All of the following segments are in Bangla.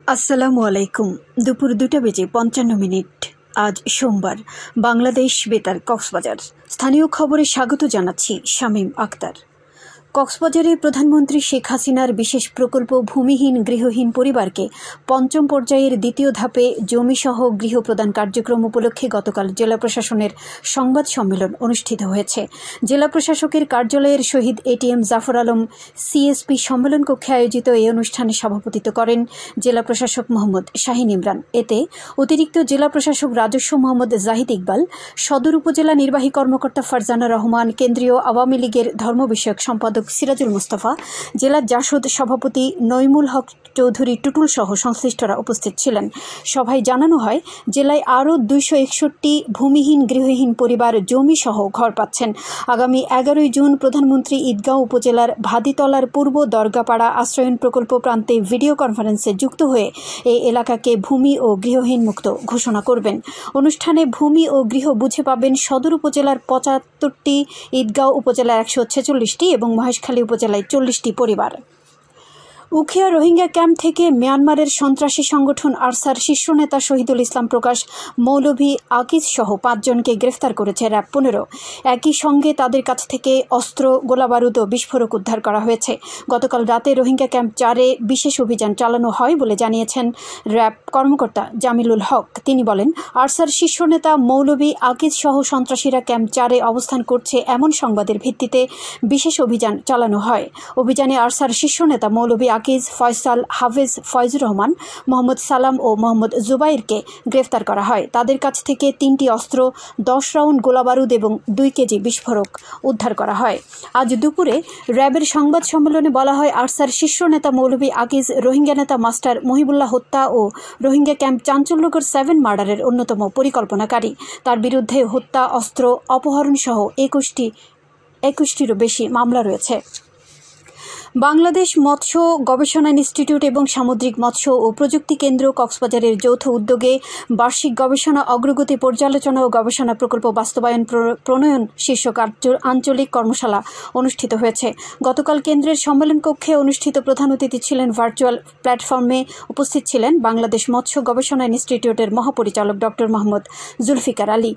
আসসালামু আলাইকুম। দুপুর 2:55 আজ সোমবার। বাংলাদেশ বেতার কক্সবাজার। স্থানীয় খবরে স্বাগত জানাচ্ছি শামীম আক্তার। কক্সবাজারে প্রধানমন্ত্রী শেখ হাসিনার বিশেষ প্রকল্প ভূমিহীন গৃহহীন পরিবারকে পঞ্চম পর্যায়ের দ্বিতীয় ধাপে জমিসহ গৃহ প্রদান কার্যক্রম উপলক্ষে গতকাল জেলা প্রশাসনের সংবাদ সম্মেলন অনুষ্ঠিত হয়েছে। জেলা প্রশাসকের কার্যালয়ের শহীদ এটিএম জাফর আলম সিএসপি সম্মেলন কক্ষে আয়োজিত এই অনুষ্ঠানে সভাপতিত্ব করেন জেলা প্রশাসক মোহাম্মদ শাহিন ইমরান। এতে অতিরিক্ত জেলা প্রশাসক রাজস্ব মোহাম্মদ জাহিদ ইকবাল, সদর উপজেলা নির্বাহী কর্মকর্তা ফারজানা রহমান, কেন্দ্রীয় আওয়ামী লীগের ধর্ম বিষয়ক সম্পাদক সিরাজুল মুস্তাফা, জেলা জাসদ সভাপতি নইমুল হক চৌধুরী টুটুল সহ সংশ্লিষ্টরা উপস্থিত ছিলেন। সভায় জানানো হয়, জেলায় আরও 261 ভূমিহীন গৃহহীন পরিবার জমি সহ ঘর পাচ্ছেন। আগামী 11 জুন প্রধানমন্ত্রী ঈদগাঁও উপজেলার ভাদিতলার পূর্ব দরগাপাড়া আশ্রয়ন প্রকল্প প্রান্তে ভিডিও কনফারেন্সে যুক্ত হয়ে এই এলাকাকে ভূমি ও গৃহহীন মুক্ত ঘোষণা করবেন। অনুষ্ঠানে ভূমি ও গৃহ বুঝে পাবেন সদর উপজেলার 75টি, ঈদগাঁও উপজেলার 146টি এবং মহেশখালী উপজেলায় 40টি পরিবার। উখিয়া রোহিঙ্গা ক্যাম্প থেকে মিয়ানমারের সন্ত্রাসী সংগঠন আরসার শীর্ষ নেতা শহীদুল ইসলাম প্রকাশ, মৌলভী আকিজ সহ 5 জনকে গ্রেফতার করেছে র্যাব 15। একই সঙ্গে তাদের কাছ থেকে অস্ত্র, গোলাবারুদ ও বিস্ফোরক উদ্ধার করা হয়েছে। গতকাল রাতে রোহিঙ্গা ক্যাম্প 4-এ বিশেষ অভিযান চালানো হয় বলে জানিয়েছেন র্যাব কর্মকর্তা জামিলুল হক। তিনি বলেন, আরসার শীর্ষ নেতা মৌলভী আকিজ সহ সন্ত্রাসীরা ক্যাম্প 4-এ অবস্থান করছে এমন সংবাদের ভিত্তিতে বিশেষ অভিযান চালানো হয়। অভিযানে আরসার শীর্ষ নেতা মৌলভী আকিজ, ফয়সাল, হাফেজ, ফয়জুর রহমান, মোহাম্মদ সালাম ও মোহাম্মদ জুবাইরকে গ্রেফতার করা হয়। তাদের কাছ থেকে 3টি অস্ত্র, 10 রাউন্ড গোলাবারুদ এবং 2 কেজি বিস্ফোরক উদ্ধার করা হয়। আজ দুপুরে র্যাবের সংবাদ সম্মেলনে বলা হয়, আরসার শীর্ষ নেতা মৌলভী আকিজ রোহিঙ্গা নেতা মাস্টার মহিবুল্লাহ হত্যা ও রোহিঙ্গা ক্যাম্প চাঞ্চল্যকর 7 মার্ডারের অন্যতম পরিকল্পনাকারী। তার বিরুদ্ধে হত্যা, অস্ত্র, অপহরণ সহ 21টিরও বেশি মামলা রয়েছে। বাংলাদেশ মৎস্য গবেষণা ইনস্টিটিউট এবং সামুদ্রিক মৎস্য ও প্রযুক্তি কেন্দ্র কক্সবাজারের যৌথ উদ্যোগে বার্ষিক গবেষণা অগ্রগতি পর্যালোচনা ও গবেষণা প্রকল্প বাস্তবায়ন প্রণয়ন শীর্ষক আঞ্চলিক কর্মশালা অনুষ্ঠিত হয়েছে। গতকাল কেন্দ্রের সম্মেলন কক্ষে অনুষ্ঠিত প্রধান অতিথি ছিলেন। ভার্চুয়াল প্ল্যাটফর্মে উপস্থিত ছিলেন বাংলাদেশ মৎস্য গবেষণা ইনস্টিটিউটের মহাপরিচালক ডক্টর মোহাম্মদ জুলফিকার আলী।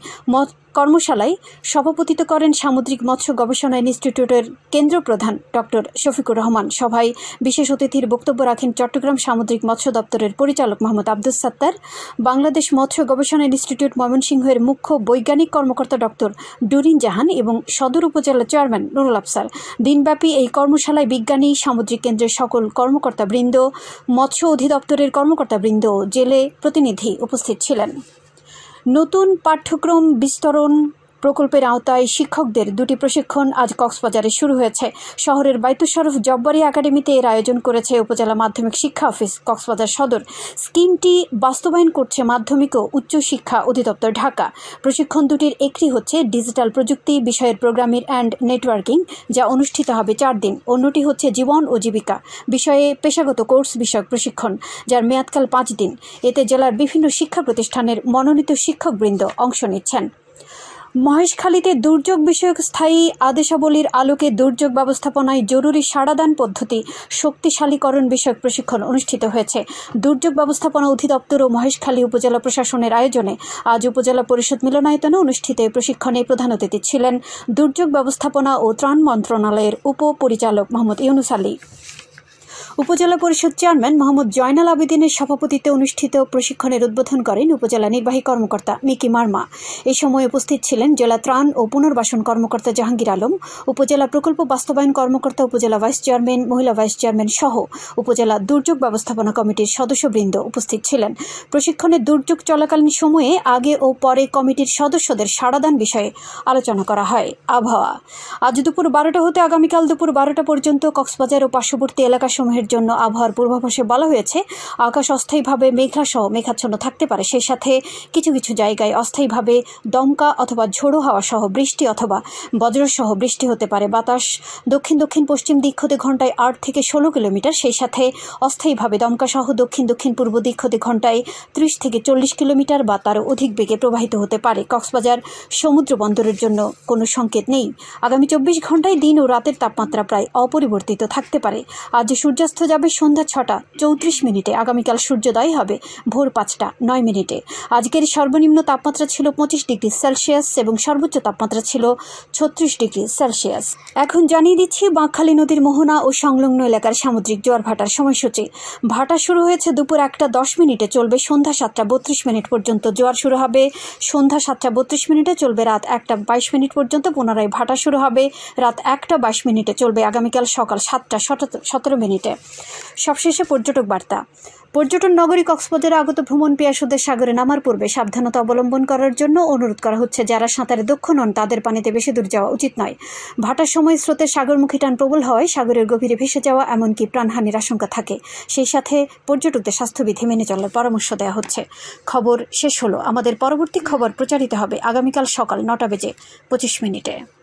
কর্মশালায় সভাপতিত্ব করেন সামুদ্রিক মৎস্য গবেষণা ইনস্টিটিউটের কেন্দ্র প্রধান ডক্টর শফিকুর রহমান। সভায় বিশেষ অতিথির বক্তব্য রাখেন চট্টগ্রাম সামুদ্রিক মৎস্য দপ্তরের পরিচালক মোহাম্মদ আব্দুস সাত্তার, বাংলাদেশ মৎস্য গবেষণা ইনস্টিটিউট ময়মনসিংহের মুখ্য বৈজ্ঞানিক কর্মকর্তা ডক্টর ডুরিন জাহান এবং সদর উপজেলা চেয়ারম্যান নুরুল আফসার। দিনব্যাপী এই কর্মশালায় বিজ্ঞানী, সামুদ্রিক কেন্দ্রের সকল কর্মকর্তাবৃন্দ, মৎস্য অধিদপ্তরের কর্মকর্তাবৃন্দ ও জেলে প্রতিনিধি উপস্থিত ছিলেন। নতুন পাঠ্যক্রম বিস্তরণ প্রকল্পের আওতায় শিক্ষকদের 2টি প্রশিক্ষণ আজ কক্সবাজারে শুরু হয়েছে। শহরের বাইতুল শরফ জব্বারি একাডেমিতে এর আয়োজন করেছে উপজেলা মাধ্যমিক শিক্ষা অফিস কক্সবাজার সদর। স্কিমটি বাস্তবায়ন করছে মাধ্যমিক ও উচ্চ শিক্ষা অধিদপ্তর ঢাকা। প্রশিক্ষণ দুটির একটি হচ্ছে ডিজিটাল প্রযুক্তি বিষয়ের প্রোগ্রামিং অ্যান্ড নেটওয়ার্কিং, যা অনুষ্ঠিত হবে 4 দিন। অন্যটি হচ্ছে জীবন ও জীবিকা বিষয়ে পেশাগত কোর্স বিষয়ক প্রশিক্ষণ, যার মেয়াদকাল 5 দিন। এতে জেলার বিভিন্ন শিক্ষা প্রতিষ্ঠানের মনোনীত শিক্ষকবৃন্দ অংশ নিচ্ছেন। মহেশখালীতে দুর্যোগ বিষয়ক স্থায়ী আদেশাবলীর আলোকে দুর্যোগ ব্যবস্থাপনায় জরুরি সাড়াদান পদ্ধতি শক্তিশালীকরণ বিষয়ক প্রশিক্ষণ অনুষ্ঠিত হয়েছে। দুর্যোগ ব্যবস্থাপনা অধিদপ্তর ও মহেশখালী উপজেলা প্রশাসনের আয়োজনে আজ উপজেলা পরিষদ মিলনায়তনে অনুষ্ঠিত এই প্রশিক্ষণে প্রধান অতিথি ছিলেন দুর্যোগ ব্যবস্থাপনা ও ত্রাণ মন্ত্রণালয়ের উপপরিচালক মোহাম্মদ ইউনুস আলী। উপজেলা পরিষদ চেয়ারম্যান মোহাম্মদ জয়নাল আবেদিনের সভাপতিত্বে অনুষ্ঠিত প্রশিক্ষণের উদ্বোধন করেন উপজেলা নির্বাহী কর্মকর্তা মিকি মার্মা। এই সময় উপস্থিত ছিলেন জেলা ত্রাণ ও পুনর্বাসন কর্মকর্তা জাহাঙ্গীর আলম, উপজেলা প্রকল্প বাস্তবায়ন কর্মকর্তা, উপজেলা ভাইস চেয়ারম্যান, মহিলা ভাইস চেয়ারম্যান সহ উপজেলা দুর্যোগ ব্যবস্থাপনা কমিটির সদস্যবৃন্দ উপস্থিত ছিলেন। প্রশিক্ষণে দুর্যোগ চলাকালীন সময়ে আগে ও পরে কমিটির সদস্যদের সাড়াদান বিষয়ে আলোচনা করা হয়। আবহাওয়া আজ দুপুর 12টা হতে আগামীকাল দুপুর 12টা পর্যন্ত কক্সবাজার ও পার্শ্ববর্তী এলাকাসমূহের জন্য আবহাওয়ার পূর্বাভাসে বলা হয়েছে, আকাশ অস্থায়ীভাবে মেঘলা সহ মেঘাচ্ছন্ন থাকতে পারে। সেই সাথে কিছু কিছু জায়গায় অস্থায়ীভাবে দমকা অথবা ঝোড়ো হাওয়া সহ বৃষ্টি অথবা বজ্রসহ বৃষ্টি হতে পারে। বাতাস দক্ষিণ দক্ষিণ পশ্চিম দিক হতে ঘন্টায় 8 থেকে 16 কিলোমিটার। সেই সাথে অস্থায়ীভাবে দমকা সহ দক্ষিণ দক্ষিণ পূর্ব দিক হতে ঘন্টায় 30 থেকে 40 কিলোমিটার বা তারও অধিক বেগে প্রবাহিত হতে পারে। কক্সবাজার সমুদ্র বন্দরের জন্য কোনো সংকেত নেই। আগামী 24 ঘন্টায় দিন ও রাতের তাপমাত্রা প্রায় অপরিবর্তিত থাকতে পারে। আজ সূর্যাস্ত সূর্যাস্ত যাবে সন্ধ্যা 6:34 আগামীকাল সূর্যোদয় হবে ভোর 5:09। আজকের সর্বনিম্ন তাপমাত্রা ছিল 25°C এবং সর্বোচ্চ তাপমাত্রা ছিল 36°C। এখন জানিয়ে দিচ্ছি বাঁকখালী নদীর মোহনা ও সংলগ্ন এলাকার সামুদ্রিক জোয়ার ভাটার সময়সূচি। ভাটা শুরু হয়েছে দুপুর 1:10, চলবে সন্ধ্যা 7:32 পর্যন্ত। জোয়ার শুরু হবে সন্ধ্যা 7:32, চলবে রাত 1:22 পর্যন্ত। পুনরায় ভাটা শুরু হবে রাত 1:22, চলবে আগামীকাল সকাল 7:17। সবশেষে পর্যটক বার্তা। পর্যটন নগরী কক্সবাজারে আগত ভ্রমণ পিয়াসুদের সাগরে নামার পূর্বে সাবধানতা অবলম্বন করার জন্য অনুরোধ করা হচ্ছে। যারা সাঁতারে দক্ষ নন তাদের পানিতে বেশি দূর যাওয়া উচিত নয়। ভাটার সময় স্রোতের সাগরমুখী টান প্রবল হওয়ায় সাগরের গভীরে ভেসে যাওয়া এমনকি প্রাণহানির আশঙ্কা থাকে। সেই সাথে পর্যটকদের স্বাস্থ্যবিধি মেনে চলার পরামর্শ দেওয়া হচ্ছে। খবর শেষ হলো। আমাদের পরবর্তী খবর প্রচারিত হবে আগামীকাল সকাল 9:25।